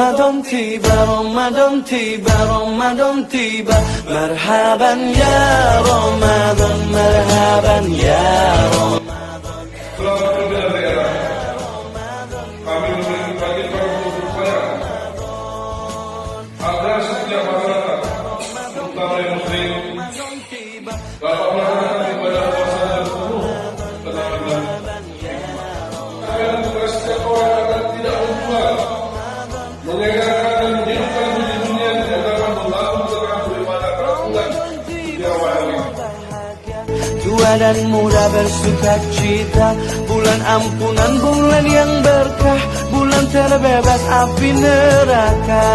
Ramadan tiba, Ramadan tiba, Ramadan tiba. Marhaban ya Ramadan, marhaban ya Ramadan. Selamat berbela daerah. Kami memberi bagi supaya agar setiap masyarakat, terutama yang muslim, dapat melaksanakan ibadah puasa tersebut tenang dan agar tugas setiap orang agar tidak membuat, menyegarkan dan menghidupkan di dunia agar melakukan beribadah keras di awal hari. Tua dan muda bersuka cita, bulan ampunan, bulan yang berkah, bulan terbebas api neraka.